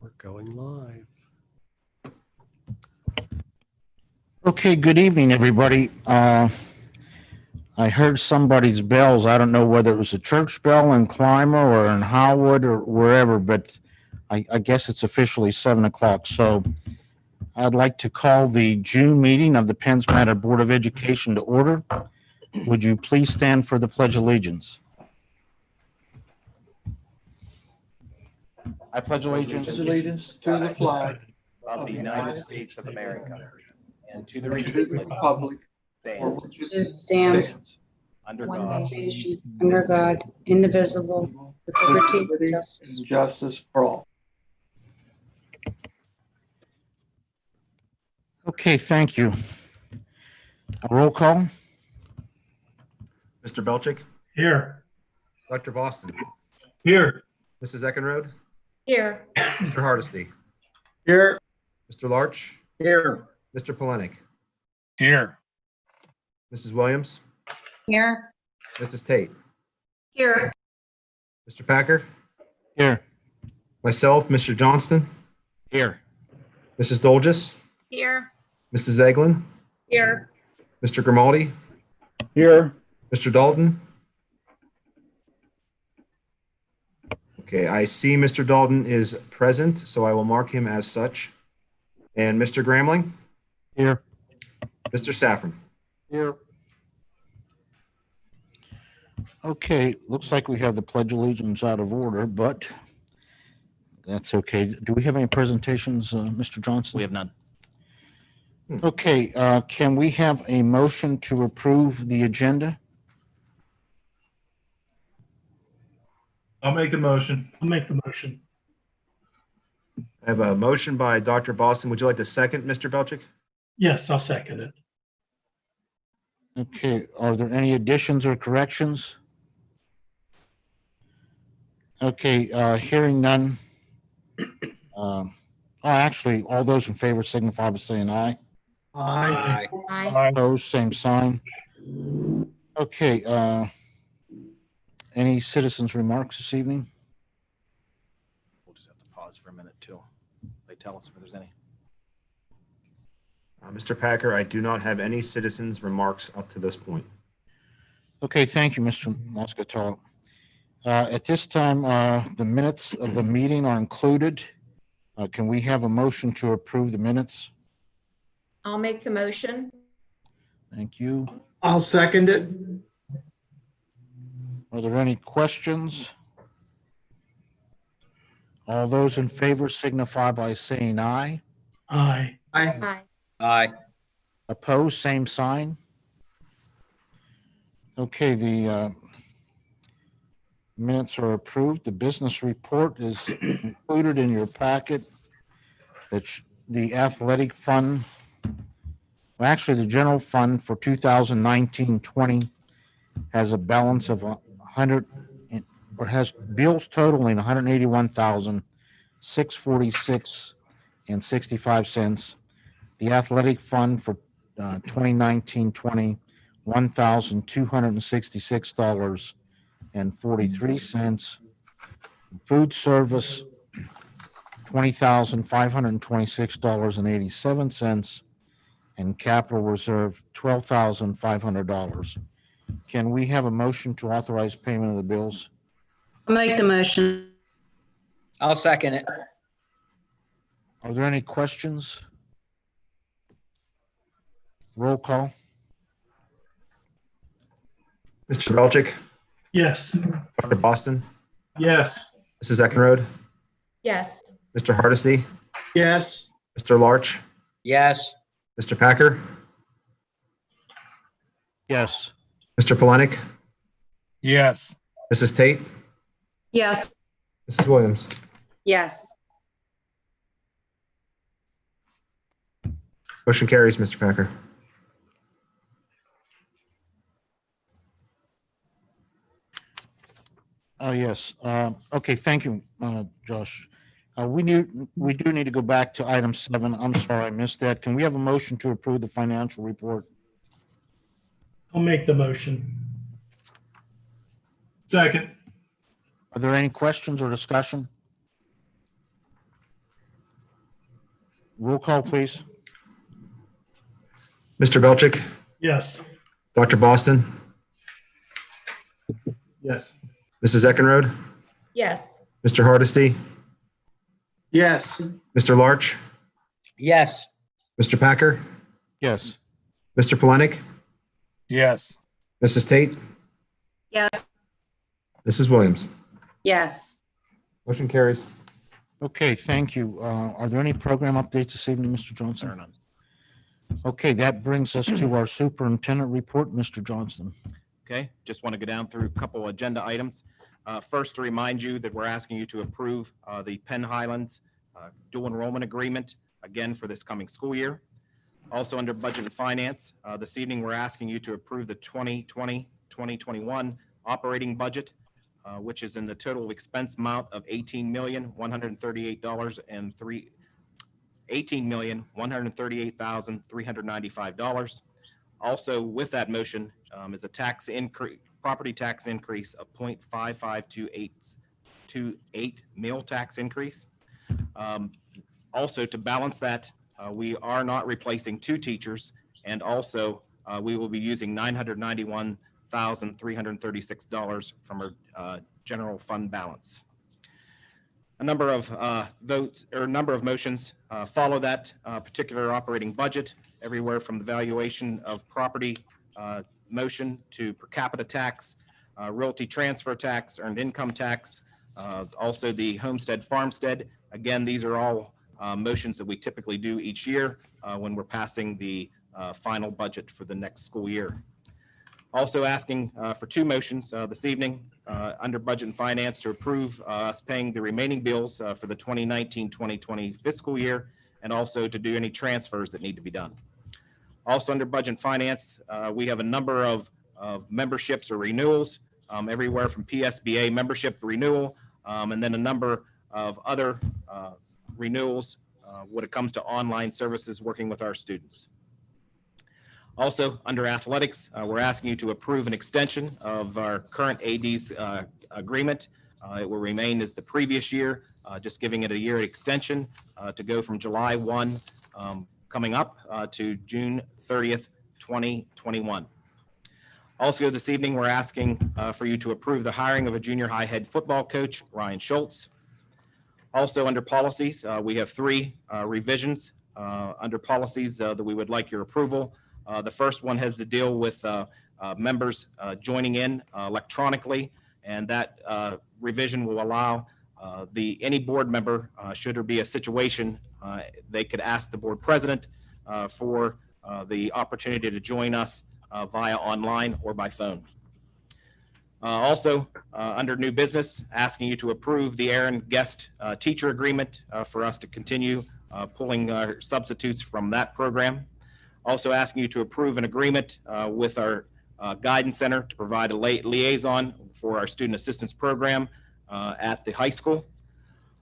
We're going live. Okay, good evening, everybody. I heard somebody's bells. I don't know whether it was a church bell in Clymer or in Howard or wherever, but I guess it's officially 7 o'clock. So I'd like to call the June meeting of the Penns Manor Board of Education to order. Would you please stand for the Pledge of Allegiance? I pledge allegiance Allegiance to the flag of the United States of America and to the to the republic for stands which it It stands under one God, nation, under God, indivisible, with liberty and liberty justice. and justice for all. Okay, thank you. A roll call? Mr. Belchick, Here. Dr. Boston, Here. Mrs. Eckenrode, Here. Mr. Hardesty, Here. Mr. Larch, Here. Mr. Polenick, Here. Mrs. Williams, Here. Mrs. Tate, Here. Mr. Packer, Here. myself, Mr. Johnston, Here. Mrs. Dolges, Here. Mrs. Eglin, Here. Mr. Grimaldi, Here. Mr. Dalton. Okay, I see Mr. Dalton is present, so I will mark him as such. And Mr. Gramling, Here. Mr. Saffron. Here. Okay, looks like we have the Pledge of Allegiance out of order, but that's okay. Do we have any presentations, Mr. Johnson? we have none. Okay, can we have a motion to approve the agenda? I'll make the motion. I'll make the motion. I have a motion by Dr. Boston. Would you like to second, Mr. Belchick? Yes, I'll second it. Okay, are there any additions or corrections? Okay, hearing none. Actually, all those in favor signify by saying aye. Aye. Aye. Opposed, same sign. Okay, any citizens' remarks this evening? We'll just have to pause for a minute too. They tell us if there's any. Mr. Packer, I do not have any citizens' remarks up to this point. Okay, thank you, Mr. Moscato. At this time, the minutes of the meeting are included. Can we have a motion to approve the minutes? I'll make the motion. Thank you. I'll second it. Are there any questions? All those in favor signify by saying aye. Aye. Aye. Aye. Aye. Opposed, same sign. Okay, the minutes are approved. The business report is included in your packet. The athletic fund, well, actually, the general fund for 2019-20 has a balance of 100, or has bills totaling 181,646.65. The athletic fund for 2019-20, $1,266.43. Food service, $20,526.87. And capital reserve, $12,500. Can we have a motion to authorize payment of the bills? I'll make the motion. I'll second it. Are there any questions? Roll call. Mr. Belchick, Yes. Dr. Boston, Yes. Mrs. Eckenrode, Yes. Mr. Hardesty, Yes. Mr. Larch, Yes. Mr. Packer, Yes. Mr. Polenick, Yes. Mrs. Tate, Yes. Mrs. Williams. Yes. Motion carries, Mr. Packer. Oh, yes. Okay, thank you, Josh. We do need to go back to item 7. I'm sorry, I missed that. Can we have a motion to approve the financial report? I'll make the motion. Second. Are there any questions or discussion? Roll call, please. Mr. Belchick, Yes. Dr. Boston, Yes. Mrs. Eckenrode, Yes. Mr. Hardesty, Yes. Mr. Larch, Yes. Mr. Packer, Yes. Mr. Polenic, Yes. Mrs. Tate, Yes. Mrs. Williams. Yes. Motion carries. Okay, thank you. Are there any program updates this evening, Mr. There are Johnson? none. Okay, that brings us to our superintendent report, Mr. Johnston. Okay, just want to go down through a couple agenda items. First, to remind you that we're asking you to approve the Penn Highlands dual enrollment agreement, again, for this coming school year. Also, under Budget and Finance, this evening, we're asking you to approve the 2020-2021 operating budget, which is in the total expense amount of $18,138,395. Also, with that motion is a tax increase, property tax increase of 0.55228 meal tax increase. Also, to balance that, we are not replacing 2 teachers, and also we will be using $991,336 from our general fund balance. A number of votes or a number of motions follow that particular operating budget, everywhere from the valuation of property motion to per capita tax, realty transfer tax, earned income tax, also the homestead farmstead. Again, these are all motions that we typically do each year when we're passing the final budget for the next school year. Also asking for 2 motions this evening under Budget and Finance to approve us paying the remaining bills for the 2019-2020 fiscal year, and also to do any transfers that need to be done. Also under Budget and Finance, we have a number of memberships or renewals, everywhere from PSBA membership renewal, and then a number of other renewals when it comes to online services working with our students. Also, under athletics, we're asking you to approve an extension of our current AD's agreement. It will remain as the previous year, just giving it a year extension to go from July 1 coming up to June 30th, 2021. Also, this evening, we're asking for you to approve the hiring of a junior high head football coach, Ryan Schultz. Also, under policies, we have 3 revisions under policies that we would like your approval. The first one has to deal with members joining in electronically, and that revision will allow any board member, should there be a situation, they could ask the board president for the opportunity to join us via online or by phone. Also, under new business, asking you to approve the Aaron Guest teacher agreement for us to continue pulling our substitutes from that program. Also asking you to approve an agreement with our guidance center to provide a liaison for our student assistance program at the high school.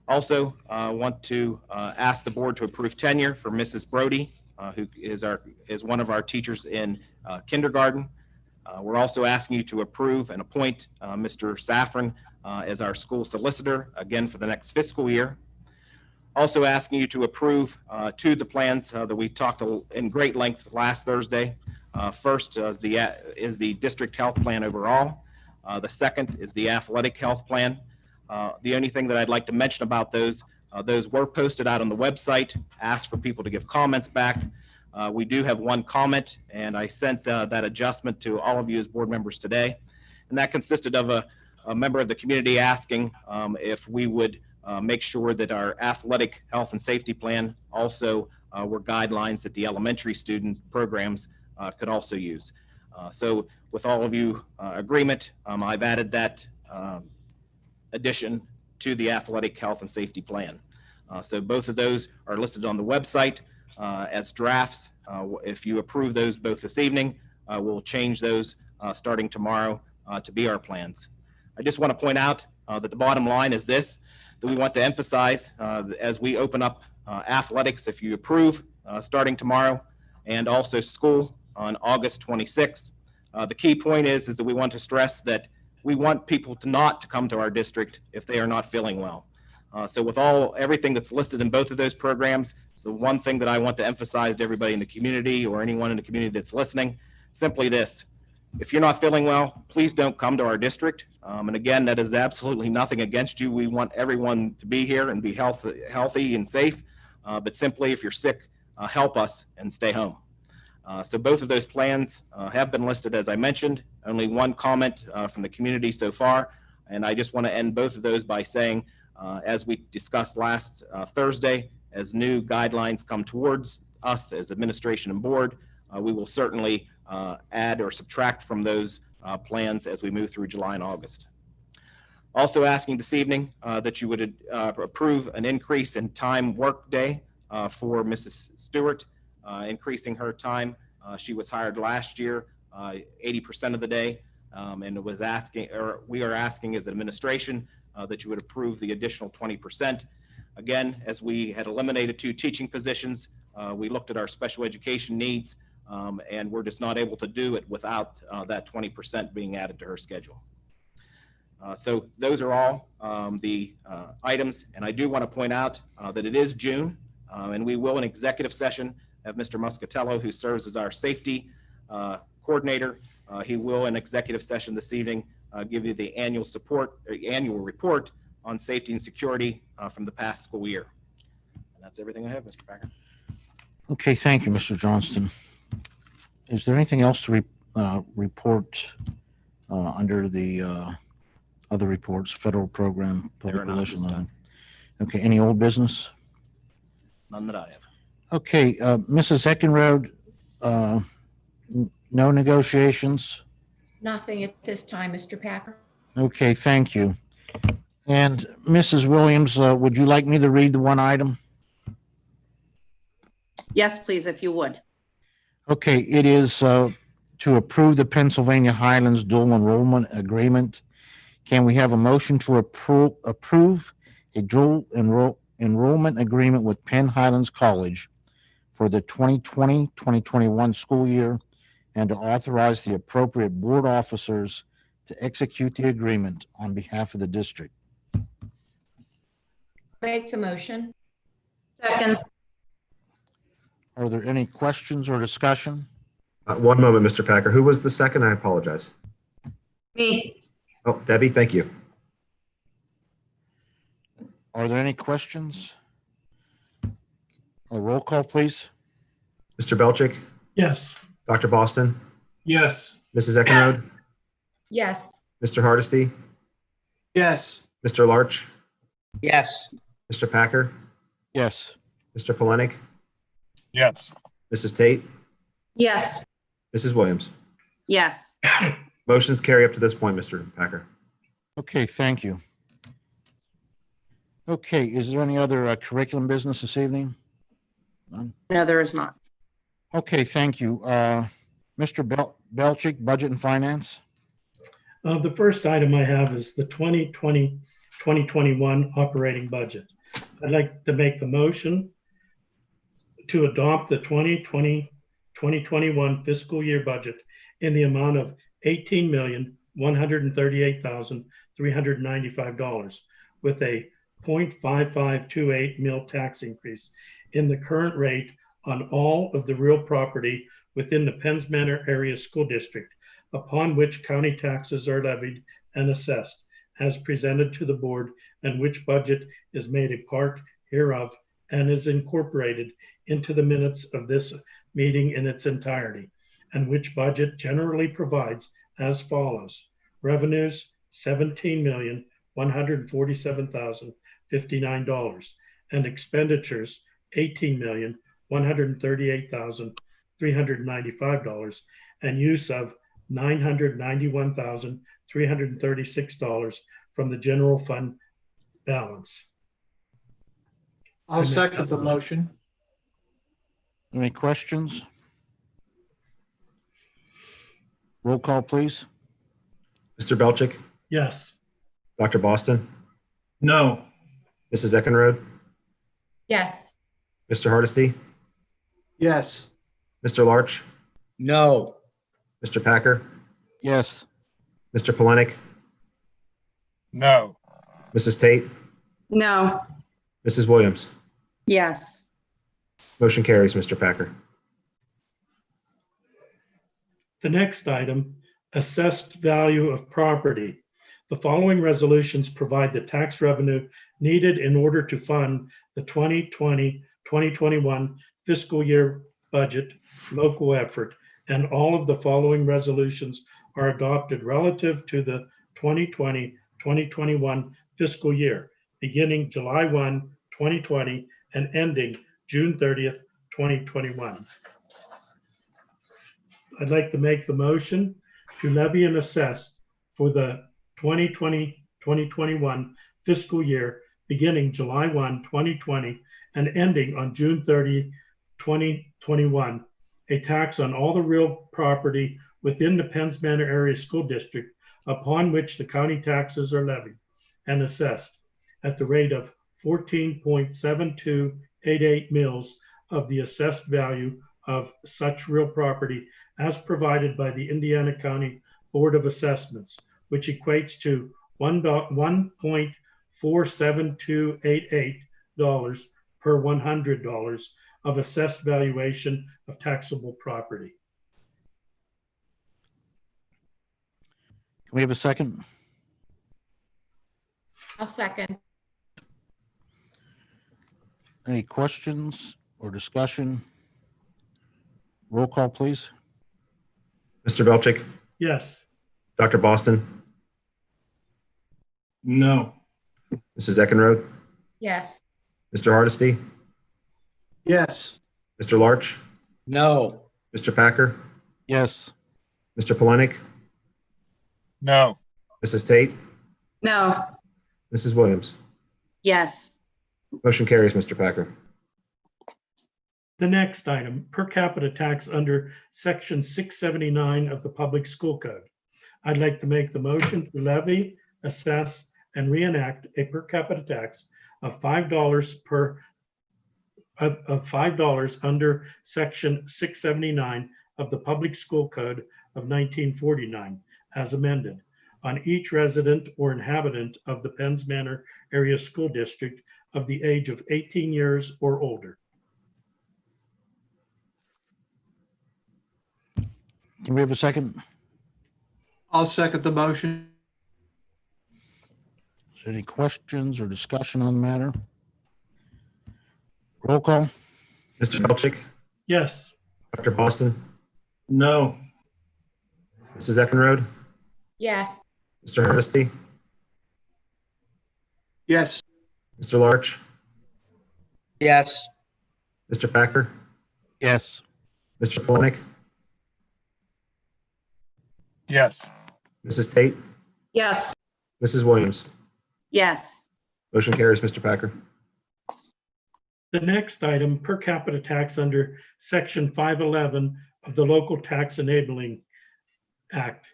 Also want to ask the board to approve tenure for Mrs. Brody, who is one of our teachers in kindergarten. We're also asking you to approve and appoint Mr. Safran as our school solicitor, again for the next fiscal year. Also asking you to approve 2 of the plans that we talked in great length last Thursday. First is the district health plan overall. The second is the athletic health plan. The only thing that I'd like to mention about those were posted out on the website, asked for people to give comments back. We do have 1 comment, and I sent that adjustment to all of you as board members today. And that consisted of a member of the community asking if we would make sure that our athletic health and safety plan also were guidelines that the elementary student programs could also use. So with all of you agreement, I've added that addition to the athletic health and safety plan. So both of those are listed on the website as drafts. If you approve those both this evening, we'll change those starting tomorrow to be our plans. I just want to point out that the bottom line is this, that we want to emphasize as we open up athletics, if you approve, starting tomorrow, and also school on August 26th. The key point is that we want to stress that we want people not to come to our district if they are not feeling well. So with everything that's listed in both of those programs, the one thing that I want to emphasize to everybody in the community or anyone in the community that's listening, simply this: if you're not feeling well, please don't come to our district. And again, that is absolutely nothing against you. We want everyone to be here and be healthy and safe. But simply, if you're sick, help us and stay home. So both of those plans have been listed, as I mentioned. Only one comment from the community so far. And I just want to end both of those by saying, as we discussed last Thursday, as new guidelines come towards us as administration and board, we will certainly add or subtract from those plans as we move through July and August. Also asking this evening that you would approve an increase in time workday for Mrs. Stewart, increasing her time. She was hired last year 80% of the day, and it was asking, or we are asking as administration that you would approve the additional 20%. Again, as we had eliminated 2 teaching positions, we looked at our special education needs, and we're just not able to do it without that 20% being added to her schedule. So those are all the items, and I do want to point out that it is June, and we will in executive session have Mr. Muscatello, who serves as our safety coordinator. He will in executive session this evening give you the annual report on safety and security from the past school year. And that's everything I have, Mr. Packer. Okay, thank you, Mr. Johnston. Is there anything else to report under the other reports, federal program, There are public none at this relations? time. Okay, any old business? None that I have. Okay, Mrs. Eckenrode, no negotiations? Nothing at this time, Mr. Packer. Okay, thank you. And Mrs. Williams, would you like me to read the one item? Yes, please, if you would. Okay, it is to approve the Pennsylvania Highlands dual enrollment agreement. Can we have a motion to approve a dual enrollment agreement with Penn Highlands College for the 2020-2021 school year, and to authorize the appropriate board officers to execute the agreement on behalf of the district? Make the motion. Second. Are there any questions or discussion? One moment, Mr. Packer. Who was the second? I apologize. Me. Oh, Debbie, thank you. Are there any questions? A roll call, please. Mr. Belchick, Yes. Dr. Boston, Yes. Mrs. Eckenrode, Yes. Mr. Hardesty, Yes. Mr. Larch, yes, Mr. Packer, Yes. Mr. Polenick, Yes. Mrs. Tate, Yes. Mrs. Williams. Yes. Motions carry up to this point, Mr. Packer. Okay, thank you. Okay, is there any other curriculum business this evening? None? No, there is not. Okay, thank you. Mr. Belchick, Budget and Finance? The first item I have is the 2020-2021 operating budget. I'd like to make the motion to adopt the 2020-2021 fiscal year budget in the amount of $18,138,395 with a 0.5528 mil tax increase in the current rate on all of the real property within the Penns Manor Area School District upon which county taxes are levied and assessed, as presented to the board, and which budget is made a part hereof and is incorporated into the minutes of this meeting in its entirety, and which budget generally provides as follows: revenues $17,147,059, and expenditures $18,138,395, and use of $991,336 from the general fund balance. I'll second the motion. Any questions? Roll call, please. Mr. Belchick, Yes. Dr. Boston, No. Mrs. Eckenrode, Yes. Mr. Hardesty, Yes. Mr. Larch, no, Mr. Packer, Yes. Mr. Polenick, No. Mrs. Tate, No. Mrs. Williams. Yes. Motion carries, Mr. Packer. The next item, assessed value of property. The following resolutions provide the tax revenue needed in order to fund the 2020-2021 fiscal year budget local effort, and all of the following resolutions are adopted relative to the 2020-2021 fiscal year, beginning July 1, 2020, and ending June 30th, 2021. I'd like to make the motion to levy and assess for the 2020-2021 fiscal year, beginning July 1, 2020, and ending on June 30, 2021, a tax on all the real property within the Penns Manor Area School District upon which the county taxes are levied and assessed at the rate of 14.7288 mils of the assessed value of such real property as provided by the Indiana County Board of Assessments, which equates to $1.47288 per $100 of assessed valuation of taxable property. Can we have a second? I'll second. Any questions or discussion? Roll call, please. Mr. Belchick, Yes. Dr. Boston, No. Mrs. Eckenrode, Yes. Mr. Hardesty, Yes. Mr. Larch, No. Mr. Packer, Yes. Mr. Polenick, No. Mrs. Tate, No. Mrs. Williams. Yes. Motion carries, Mr. Packer. The next item, per capita tax under section 679 of the Public School Code. I'd like to make the motion to levy, assess, and reenact a per capita tax of $5 of $5 under section 679 of the Public School Code of 1949, as amended, on each resident or inhabitant of the Penns Manor Area School District of the age of 18 years or older. Can we have a second? I'll second the motion. Is there any questions or discussion on the matter? Roll call. Mr. Belchick, Yes. Dr. Boston, No. Mrs. Eckenrode, Yes. Mr. Hardesty, Yes. Mr. Larch, Yes. Mr. Packer, Yes. Mr. Polenick, Yes. Mrs. Tate, Yes. Mrs. Williams. Yes. Motion carries, Mr. Packer. The next item, per capita tax under section 511 of the Local Tax Enabling Act.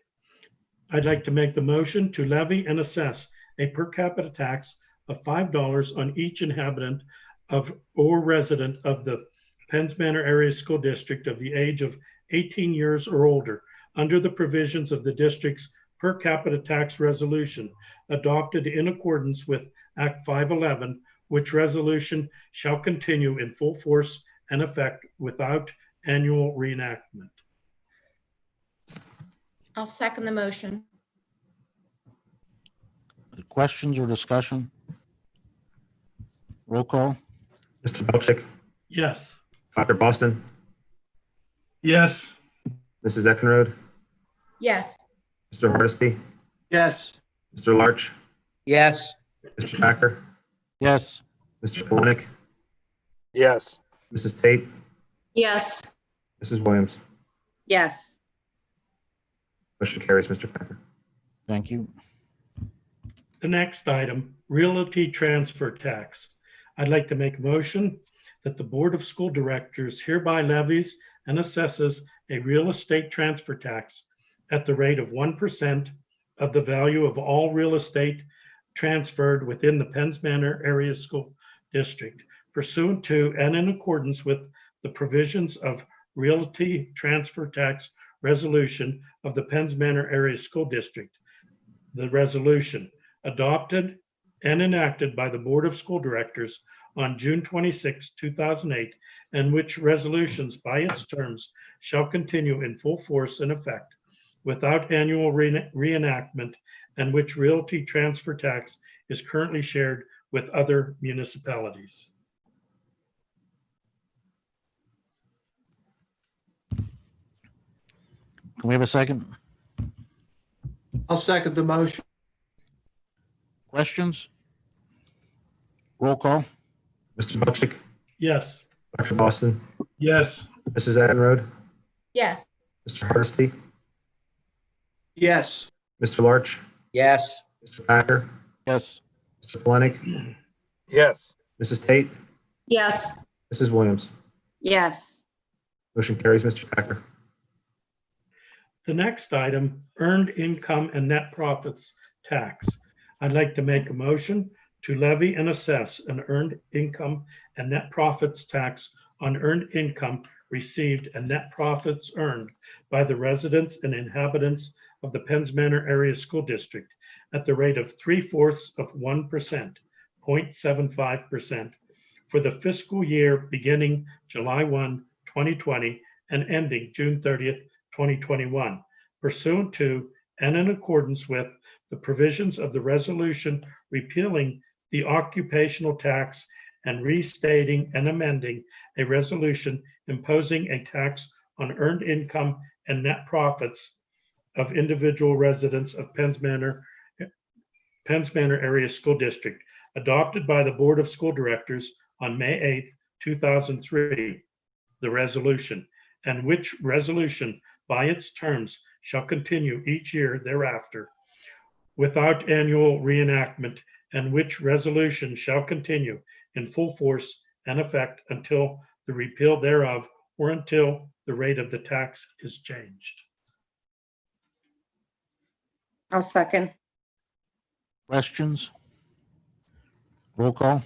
I'd like to make the motion to levy and assess a per capita tax of $5 on each inhabitant of or resident of the Penns Manor Area School District of the age of 18 years or older under the provisions of the district's per capita tax resolution adopted in accordance with Act 511, which resolution shall continue in full force and effect without annual reenactment. I'll second the motion. Questions or discussion? Roll call. Mr. Belchick, Yes. Dr. Boston, Yes. Mrs. Eckenrode, Yes. Mr. Hardesty, Yes. Mr. Larch, Yes. Mr. Packer, Yes. Mr. Polenick, Yes. Mrs. Tate, Yes. Mrs. Williams. Yes. Motion carries, Mr. Packer. Thank you. The next item, realty transfer tax. I'd like to make a motion that the Board of School Directors hereby levies and assesses a real estate transfer tax at the rate of 1% of the value of all real estate transferred within the Penns Manor Area School District pursuant to and in accordance with the provisions of Realty Transfer Tax Resolution of the Penns Manor Area School District. The resolution adopted and enacted by the Board of School Directors on June 26, 2008, and which resolutions by its terms shall continue in full force and effect without annual reenactment, and which realty transfer tax is currently shared with other municipalities. Can we have a second? I'll second the motion. Questions? Roll call? Mr. Belchick, Yes. Dr. Boston, Yes. Mrs. Edenrode, yes, Mr. Hardesty, Yes. Mr. Larch, yes, Mr. Packer, Yes. Mr. Polenick, Yes. Mrs. Tate, Yes. Mrs. Williams. Yes. Motion carries, Mr. Packer. The next item, earned income and net profits tax. I'd like to make a motion to levy and assess an earned income and net profits tax on earned income received and net profits earned by the residents and inhabitants of the Penns Manor Area School District at the rate of 3/4 of 1%, 0.75%, for the fiscal year beginning July 1, 2020, and ending June 30th, 2021, pursuant to and in accordance with the provisions of the resolution repealing the occupational tax and restating and amending a resolution imposing a tax on earned income and net profits of individual residents of Penns Manor Area School District, adopted by the Board of School Directors on May 8th, 2003, the resolution, and which resolution by its terms shall continue each year thereafter without annual reenactment, and which resolution shall continue in full force and effect until the repeal thereof or until the rate of the tax is changed. I'll second. Questions? Roll call?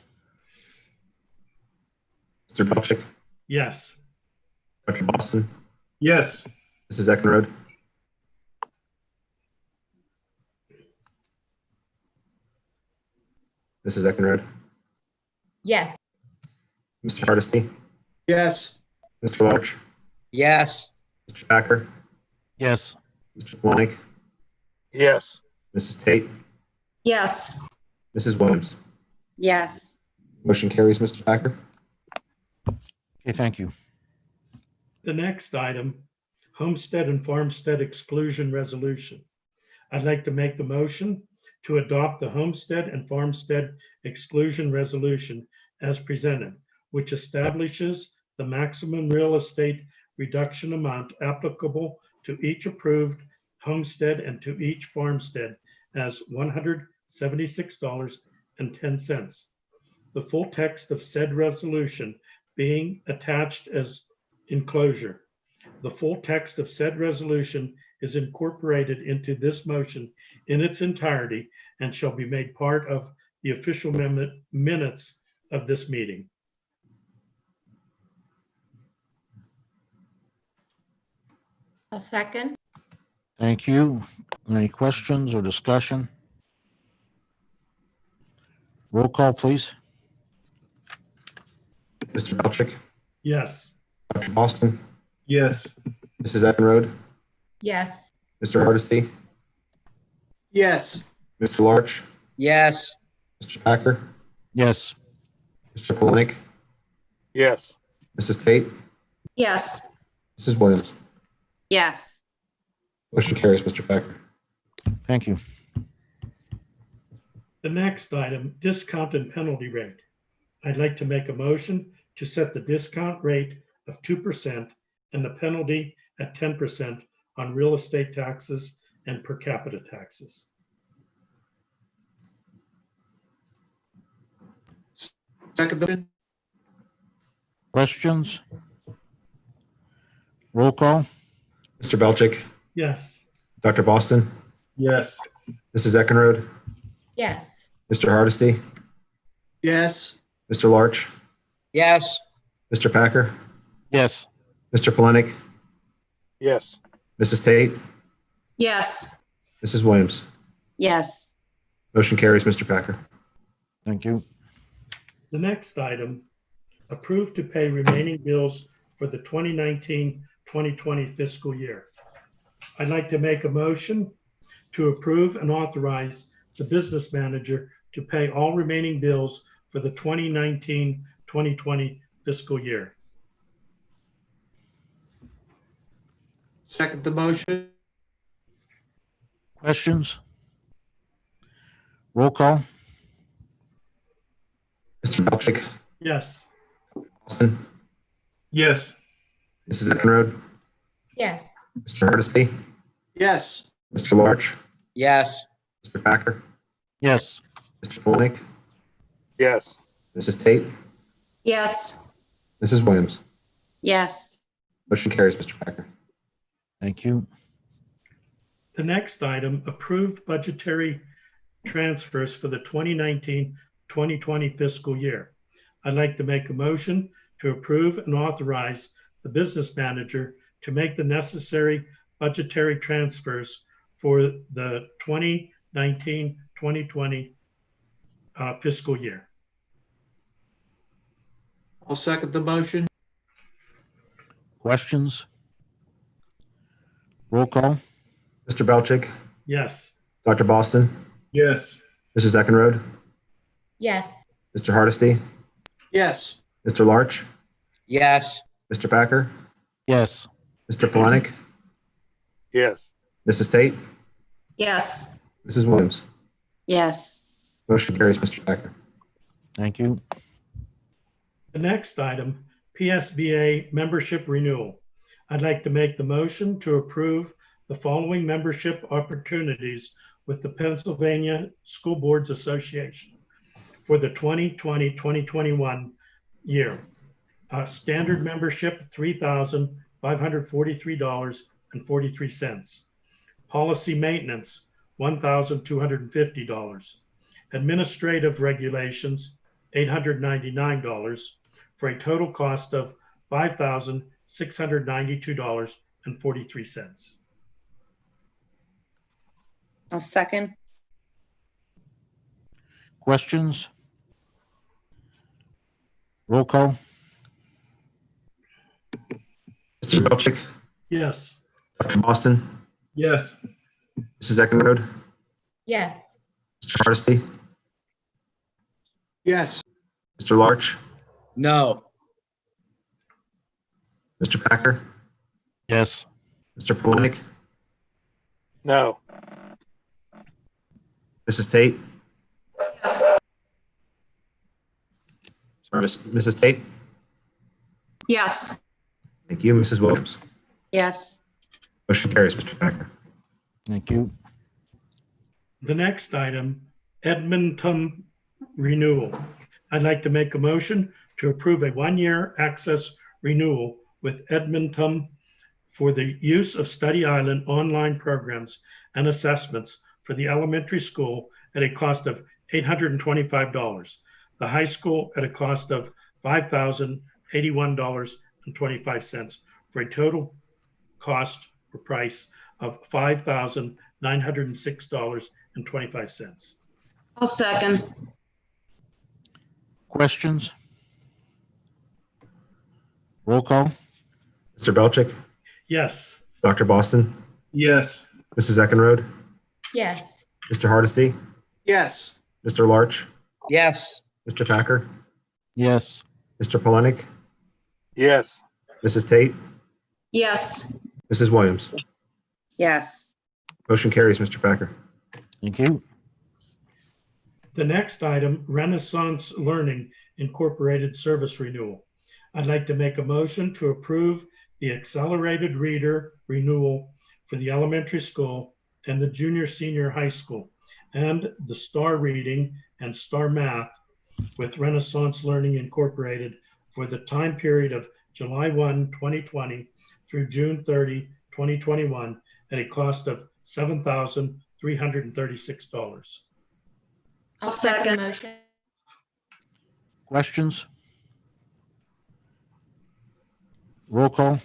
Mr. Belchick, Yes. Dr. Boston, Yes. Mrs. Eckenrode, Mrs. Eckenrode, yes, Mr. Hardesty, Yes. Mr. Larch, yes, Mr. Packer, Yes. Mr. Polenick, Yes. Mrs. Tate, Yes. Mrs. Williams. Yes. Motion carries, Mr. Packer. Okay, thank you. The next item, homestead and farmstead exclusion resolution. I'd like to make the motion to adopt the homestead and farmstead exclusion resolution as presented, which establishes the maximum real estate reduction amount applicable to each approved homestead and to each farmstead as $176.10. The full text of said resolution being attached as enclosure. The full text of said resolution is incorporated into this motion in its entirety and shall be made part of the official minutes of this meeting. a second, Thank you. Any questions or discussion? Roll call, please. Mr. Belchick, Yes. Dr. Boston, Yes. Mrs. Eckenrode, yes, Mr. Hardesty, Yes. Mr. Larch, yes, Mr. Packer, Yes. Mr. Polenick, Yes. Mrs. Tate, Yes. Mrs. Williams. Yes. Motion carries, Mr. Packer. Thank you. The next item, discount and penalty rate. I'd like to make a motion to set the discount rate of 2% and the penalty at 10% on real estate taxes and per capita taxes. Second the motion. Questions? Roll call? Mr. Belchick, Yes. Dr. Boston, Yes. Mrs. Eckenrode, yes, Mr. Hardesty, Yes. Mr. Larch, yes, Mr. Packer, Yes. Mr. Polenick, Yes. Mrs. Tate, Yes. Mrs. Williams. Yes. Motion carries, Mr. Packer. Thank you. The next item, approve to pay remaining bills for the 2019-2020 fiscal year. I'd like to make a motion to approve and authorize the business manager to pay all remaining bills for the 2019-2020 fiscal year. Second the motion? Questions? Roll call? Mr. Belchick, Yes. Austin, Yes. Mrs. Eckenrode, yes, Mr. Hardesty, Yes. Mr. Larch, yes, Mr. Packer, Yes. Mr. Polnick, yes, Mrs. Tate, Yes. Mrs. Williams. Yes. Motion carries, Mr. Packer. Thank you. The next item, approve budgetary transfers for the 2019-2020 fiscal year. I'd like to make a motion to approve and authorize the business manager to make the necessary budgetary transfers for the 2019-2020 fiscal year. I'll second the motion? Questions? Roll call? Mr. Belchick, Yes. Dr. Boston, Yes. Mrs. Eckenrode, yes, Mr. Hardesty, Yes. Mr. Larch, yes, Mr. Packer, Yes. Mr. Polnick, yes, Mrs. Tate, Yes. Mrs. Williams. Yes. Motion carries, Mr. Packer. Thank you. The next item, PSBA membership renewal. I'd like to make the motion to approve the following membership opportunities with the Pennsylvania School Boards Association for the 2020-2021 year. Standard membership, $3,543.43. Policy maintenance, $1,250. Administrative regulations, $899 for a total cost of $5,692.43. I'll second. Questions? Roll call? Mr. Belchick, Yes. Dr. Boston, Yes. Mrs. Eckenrode, yes, Mr. Hardesty, Yes. Mr. Larch, no, Mr. Packer, Yes. Mr. Polnick, no, Mrs. Tate, Yes. sorry, Mrs. Tate. Yes. Thank you, Mrs. Williams. Yes. Motion carries, Mr. Packer. Thank you. The next item, Edmonton renewal. I'd like to make a motion to approve a one-year access renewal with Edmonton for the use of Study Island online programs and assessments for the elementary school at a cost of $825, the high school at a cost of $5,081.25 for a total cost or price of $5,906.25. I'll second. Questions? Roll call? Mr. Belchick, Yes. Dr. Boston, Yes. Mrs. Eckenrode, yes, Mr. Hardesty, Yes. Mr. Larch, yes, Mr. Packer, Yes. Mr. Polnick, yes, Mrs. Tate, Yes. Mrs. Williams. Yes. Motion carries, Mr. Packer. Thank you. The next item, Renaissance Learning Incorporated Service Renewal. I'd like to make a motion to approve the accelerated reader renewal for the elementary school and the junior senior high school, and the STAR reading and STAR math with Renaissance Learning Incorporated for the time period of July 1, 2020 through June 30, 2021 at a cost of $7,336. I'll second the motion. Questions? Roll call?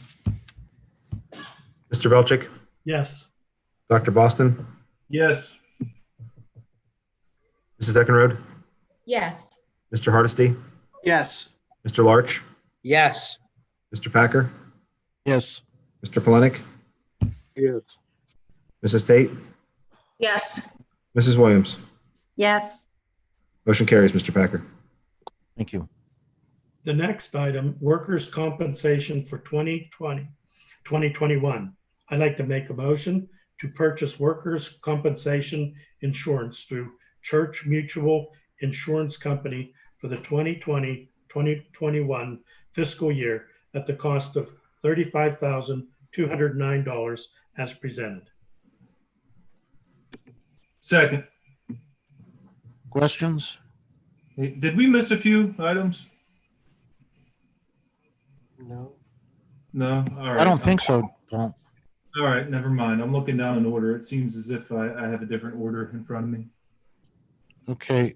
Mr. Belchick, Yes. Dr. Boston, Yes. Mrs. Eckenrode, Yes, Mr. Hardesty, Yes. Mr. Larch, Yes. Mr. Packer, Yes. Mr. Polinick, Yes. Mrs. Tate, Yes. Mrs. Williams. Yes. Motion carries, Mr. Packer. Thank you. The next item, workers' compensation for 2021. I'd like to make a motion to purchase workers' compensation insurance through Church Mutual Insurance Company for the 2020-2021 fiscal year at the cost of $35,209 as presented. Second. Questions? Hey, did we miss a few items? No. No? All right. I don't think so, Paul. All right, never mind. I'm looking down in order. It seems as if I have a different order in front of me. Okay,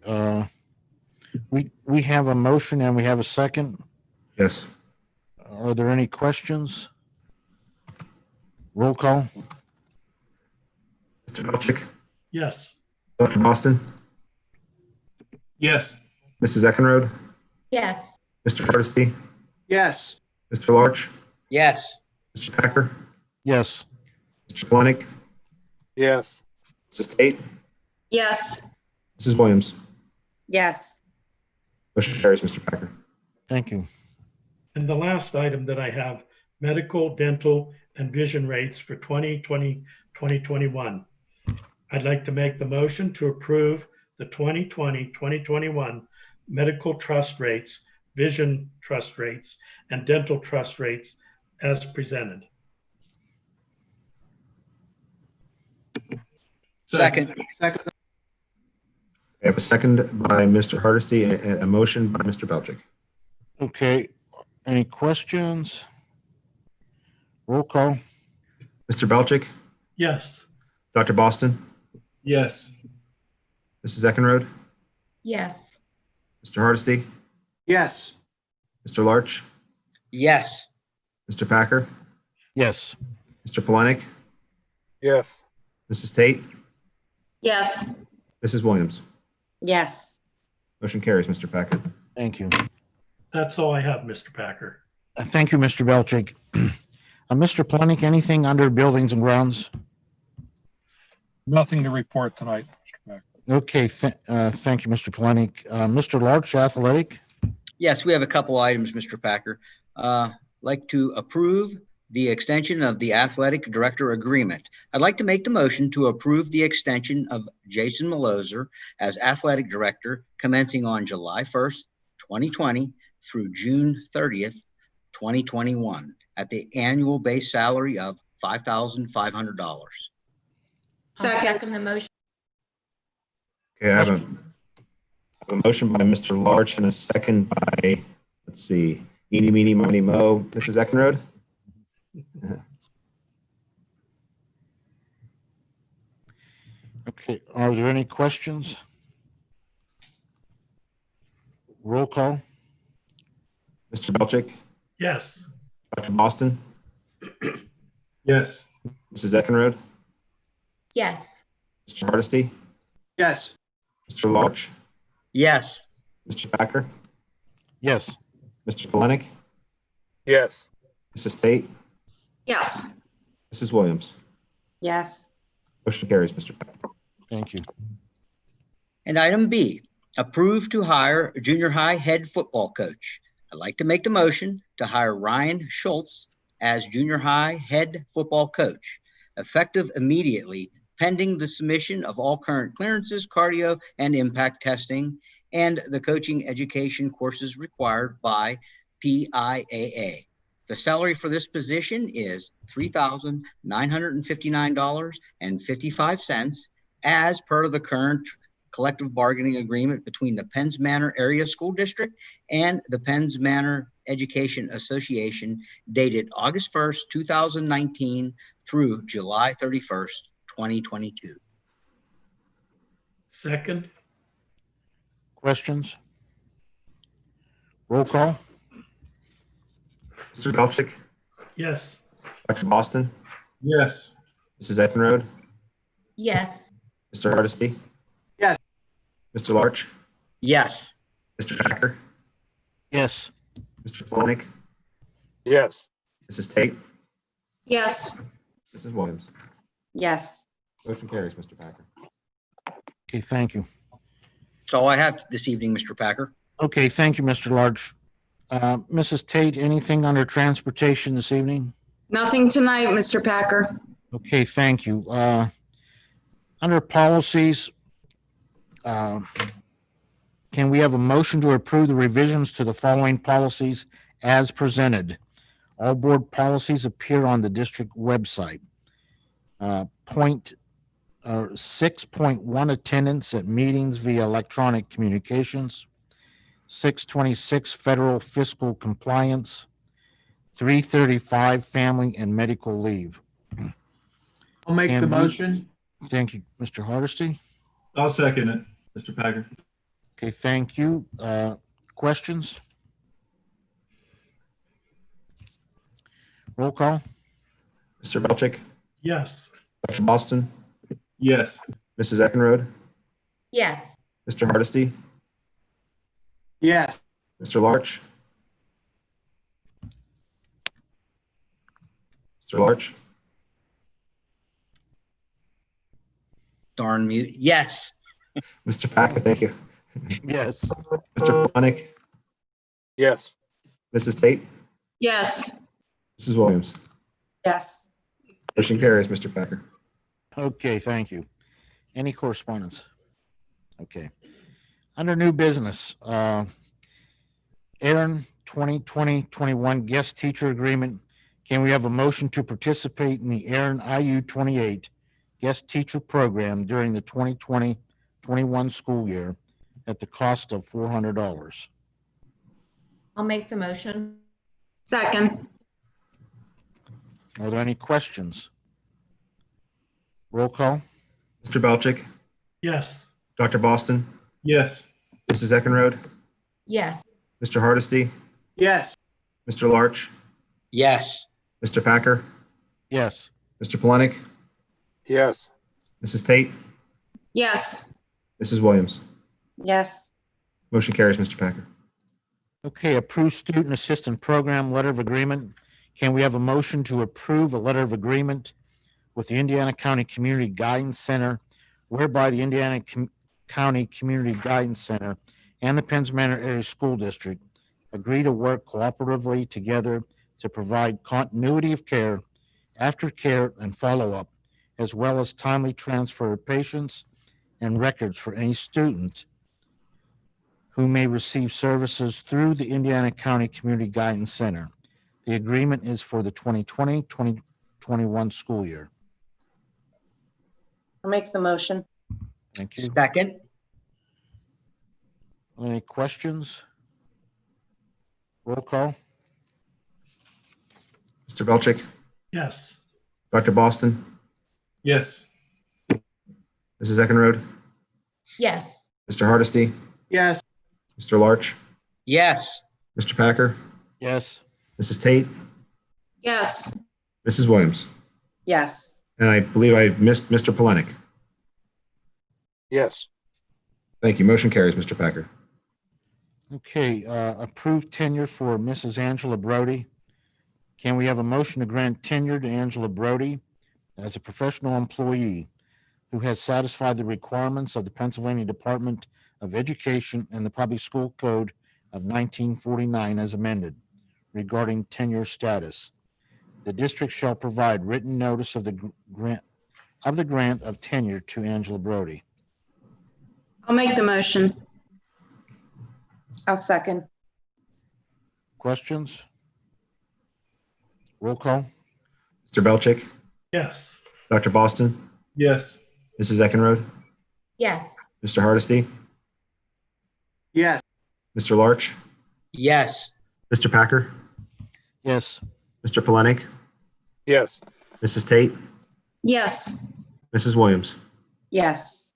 we have a motion and we have a second. Yes. Are there any questions? Roll call? Mr. Belchick, Yes. Dr. Boston, Yes. Mrs. Eckenrode, Yes. Mr. Hardesty, Yes. Mr. Larch, Yes. Mr. Packer, Yes. Mr. Polinick, Yes. Mrs. Tate, Yes. Mrs. Williams. Yes. Motion carries, Mr. Packer. Thank you. And the last item that I have, medical, dental, and vision rates for 2020-2021. I'd like to make the motion to approve the 2020-2021 medical trust rates, vision trust rates, and dental trust rates as presented. Second. Second. I have a second by Mr. Hardesty and a motion by Mr. Belchick. Okay, any questions? Roll call? Mr. Belchick, Yes. Dr. Boston, Yes. Mrs. Eckenrode, Yes. Mr. Hardesty, Yes. Mr. Larch, Yes. Mr. Packer, Yes. Mr. Polinick, Yes. Mrs. Tate, Yes. Mrs. Williams. Yes. Motion carries, Mr. Packer. Thank you. That's all I have, Mr. Packer. Thank you, Mr. Belchick. Mr. Planick, anything under buildings and grounds? Nothing to report tonight, Mr. Packer. Okay, thank you, Mr. Planick. Mr. Larch, athletic? Yes, we have a couple items, Mr. Packer. Like to approve the extension of the athletic director agreement. I'd like to make the motion to approve the extension of Jason Maloser as athletic director commencing on July 1st, 2020 through June 30th, 2021 at the annual base salary of $5,500. I'll Second. second the motion. Okay, I have a motion by Mr. Larch and a second by, let's see, Eeny, Meeny, Miny, Mo, Mrs. Eckenrode. Okay, are there any questions? Roll call? Mr. Belchick, Yes. Dr. Boston, Yes. Mrs. Eckenrode, Yes. Mr. Hardesty, Yes. Mr. Larch, Yes. Mr. Packer, Yes. Mr. Polinick, Yes. Mrs. Tate, Yes. Mrs. Williams. Yes. Motion carries, Mr. Packer. Thank you. And item B, approve to hire a junior high head football coach. I'd like to make the motion to hire Ryan Schultz as junior high head football coach, effective immediately, pending the submission of all current clearances, cardio, and impact testing, and the coaching education courses required by PIAA. The salary for this position is $3,959.55 as per the current collective bargaining agreement between the Penns Manor Area School District and the Penns Manor Education Association dated August 1st, 2019 through July 31st, 2022. Second. Questions? Roll call? Mr. Belchick, Yes. Dr. Boston, Yes. Mrs. Eckenrode, Yes. Mr. Hardesty. Yes. Mr. Larch, Yes. Mr. Packer, Yes. Mr. Planick, Yes. Mrs. Tate, Yes. Mrs. Williams. Yes. Motion carries, Mr. Packer. Okay, thank you. That's all I have this evening, Mr. Packer. Okay, thank you, Mr. Large. Mrs. Tate, anything under transportation this evening? Nothing tonight, Mr. Packer. Okay, thank you. Under policies, can we have a motion to approve the revisions to the following policies as presented? All board policies appear on the district website. 6.1 attendance at meetings via electronic communications. 626 federal fiscal compliance. 335 family and medical leave. I'll make the And we- motion. Thank you, Mr. Hardesty. I'll second it, Mr. Packer. Okay, thank you. Questions? Roll call. Mr. Belchick, Yes. Dr. Boston, Yes. Mrs. Eckenrode, Yes. Mr. Hardesty, Yes. Mr. Larch. Mr. Larch, Darn mute. Yes. Mr. Packer, thank you. Yes. Mr. Planick, Yes. Mrs. Tate, Yes. Mrs. Williams. Yes. Motion carries, Mr. Packer. Okay, thank you. Any correspondence? Okay. Under new business, Aaron, 2020-21 guest teacher agreement. Can we have a motion to participate in the Aaron IU 28 guest teacher program during the 2020-21 school year at the cost of $400? I'll make the motion. Second. Are there any questions? Roll call. Mr. Belchick, Yes. Dr. Boston, Yes. Mrs. Eckenrode, Yes. Mr. Hardesty, Yes. Mr. Larch, Yes. Mr. Packer, Yes. Mr. Planick, Yes. Mrs. Tate, Yes. Mrs. Williams. Yes. Motion carries, Mr. Packer. Okay, approved student assistant program letter of agreement. Can we have a motion to approve a letter of agreement with the Indiana County Community Guidance Center, whereby the Indiana County Community Guidance Center and the Penns Manor Area School District agree to work cooperatively together to provide continuity of care, aftercare, and follow-up, as well as timely transfer of patients and records for any student who may receive services through the Indiana County Community Guidance Center. The agreement is for the 2020-2021 school year. I'll make the motion. Thank you. Second. Any questions? Roll call. Mr. Belchick, Yes. Dr. Boston, Yes. Mrs. Eckenrode, Yes. Mr. Hardesty, Yes. Mr. Larch, Yes. Mr. Packer, Yes. Mrs. Tate, Yes. Mrs. Williams. Yes. And I believe I missed Mr. Planick. Yes. Thank you. Motion carries, Mr. Packer. Okay, approved tenure for Mrs. Angela Brody. Can we have a motion to grant tenure to Angela Brody as a professional employee who has satisfied the requirements of the Pennsylvania Department of Education and the Public School Code of 1949 as amended regarding tenure status? The district shall provide written notice of the grant of tenure to Angela Brody. I'll make the motion. I'll second. Questions? Roll call. Mr. Belchick, Yes. Dr. Boston, Yes. Mrs. Eckenrode, Yes. Mr. Hardesty, Yes. Mr. Larch, Yes. Mr. Packer, Yes. Mr. Planick, Yes. Mrs. Tate, Yes. Mrs. Williams. Yes.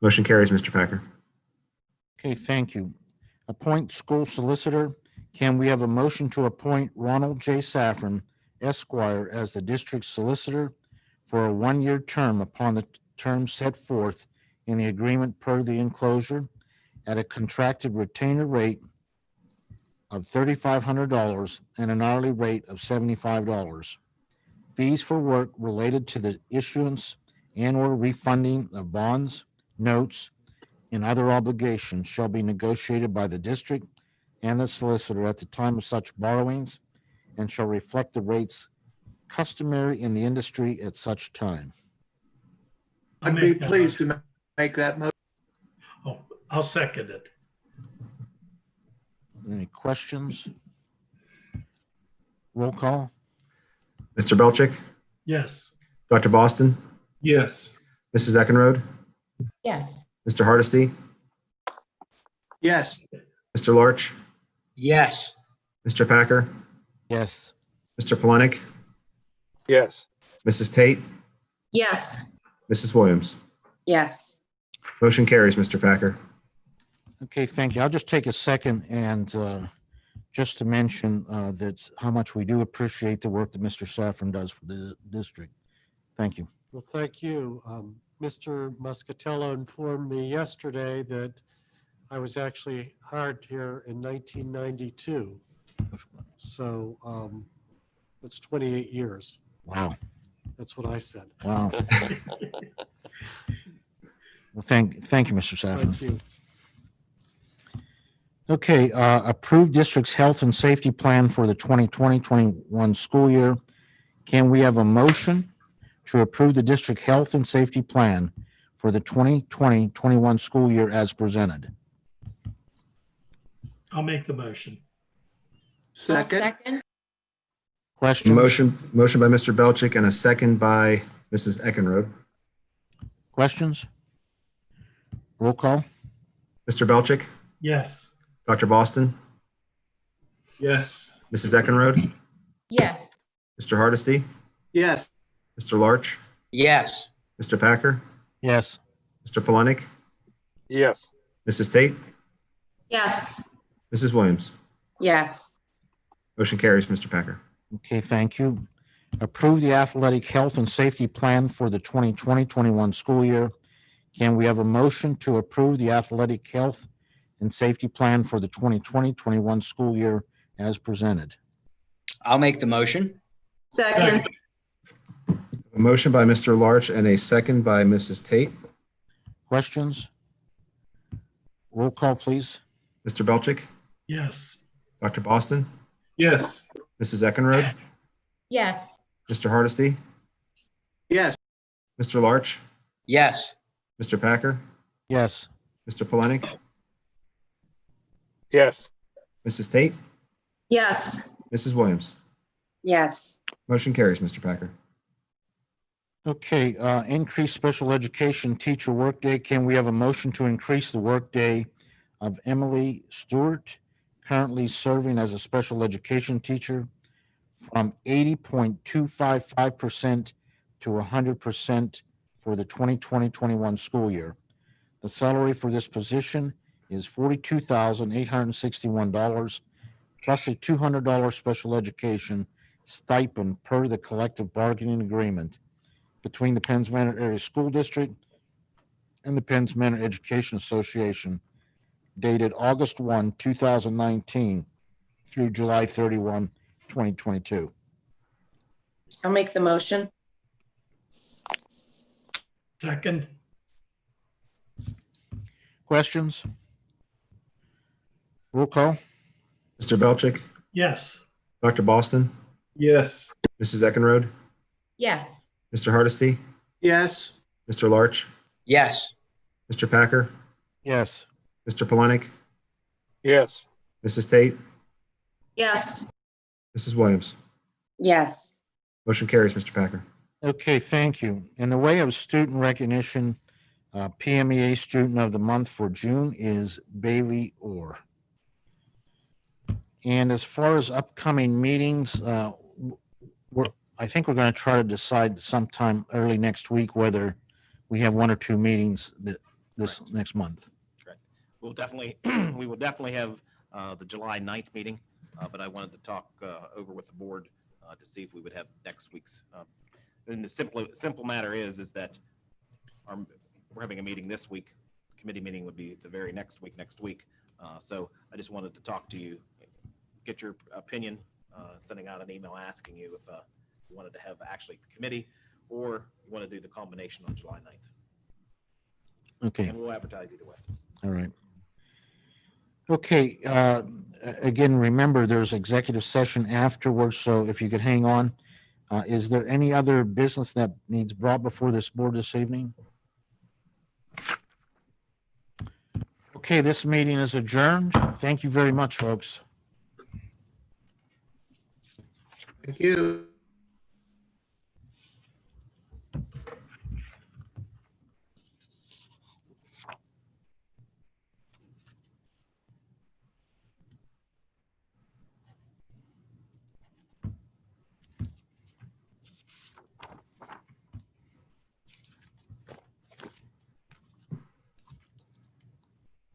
Motion carries, Mr. Packer. Okay, thank you. Appoint school solicitor. Can we have a motion to appoint Ronald J. Saffron, Esquire, as the district solicitor for a one-year term upon the terms set forth in the agreement per the enclosure at a contracted retainer rate of $3,500 and an hourly rate of $75. Fees for work related to the issuance and/or refunding of bonds, notes, and other obligations shall be negotiated by the district and the solicitor at the time of such borrowings and shall reflect the rates customary in the industry at such time. I'll I'd be make that pleased motion. to make that motion. Oh, I'll second it. Any questions? Roll call? Mr. Belchick, Yes. Dr. Boston, Yes. Mrs. Eckenrode, Yes. Mr. Hardesty, Yes. Mr. Larch, Yes. Mr. Packer, Yes. Mr. Polenick, yes, Mrs. Tate, Yes. Mrs. Williams. Yes. Motion carries, Mr. Packer. Okay, thank you. I'll just take a second and just to mention that how much we do appreciate the work that Mr. Saffron does for the district. Thank you. Well, thank you. Mr. Muscatello informed me yesterday that I was actually hired here in 1992. So it's 28 years. Wow. That's what I said. Wow. Well, thank you, Mr. Saffron. Thank you. Okay, approved district's health and safety plan for the 2020-21 school year. Can we have a motion to approve the district health and safety plan for the 2020-21 school year as presented? I'll make the motion. Second. Second. Question? Motion by Mr. Belchick and a second by Mrs. Eckenrode. Questions? Roll call? Mr. Belchick, Yes. Dr. Boston, Yes. Mrs. Eckenrode, Yes. Mr. Hardesty, Yes. Mr. Larch, Yes. Mr. Packer, Yes. Mr. Polenick, yes, Mrs. Tate, Yes. Mrs. Williams. Yes. Motion carries, Mr. Packer. Okay, thank you. Approve the athletic health and safety plan for the 2020-21 school year. Can we have a motion to approve the athletic health and safety plan for the 2020-21 school year as presented? I'll make the motion. Second. A motion by Mr. Larch and a second by Mrs. Tate. Questions? Roll call, please. Mr. Belchick, Yes. Dr. Boston, Yes. Mrs. Eckenrode, Yes. Mr. Hardesty, Yes. Mr. Larch, Yes. Mr. Packer, Yes. Mr. Polenick, yes, Mrs. Tate, Yes. Mrs. Williams. Yes. Motion carries, Mr. Packer. Okay, increase special education teacher workday. Can we have a motion to increase the workday of Emily Stewart, currently serving as a special education teacher, from 80.255% to 100% for the 2020-21 school year? The salary for this position is $42,861 plus a $200 special education stipend per the collective bargaining agreement between the Penns Manor Area School District and the Penns Manor Education Association dated August 1, 2019 through July 31, 2022. I'll make the motion. Second. Questions? Roll call? Mr. Belchick, Yes. Dr. Boston, Yes. Mrs. Eckenrode, Yes. Mr. Hardesty, Yes. Mr. Larch, Yes. Mr. Packer, Yes. Mr. Polenick, yes, Mrs. Tate, Yes. Mrs. Williams. Yes. Motion carries, Mr. Packer. Okay, thank you. In the way of student recognition, PMEA Student of the Month for June is Bailey Orr. And as far as upcoming meetings, I think we're going to try to decide sometime early next week whether we have one or two meetings this next month. Correct. We will definitely have the July 9th meeting, but I wanted to talk over with the board to see if we would have next week's. And the simple matter is that we're having a meeting this week. Committee meeting would be the very next week. So I just wanted to talk to you get your opinion, sending out an email asking you if you wanted to have actually the committee or you want to do the combination on July 9th. Okay, And we'll advertise either way. all right. Okay, again, remember, there's executive session afterwards, so if you could hang on. Is there any other business that needs brought before this board this evening? Okay, this meeting is adjourned. Thank you very much, folks. Thank you.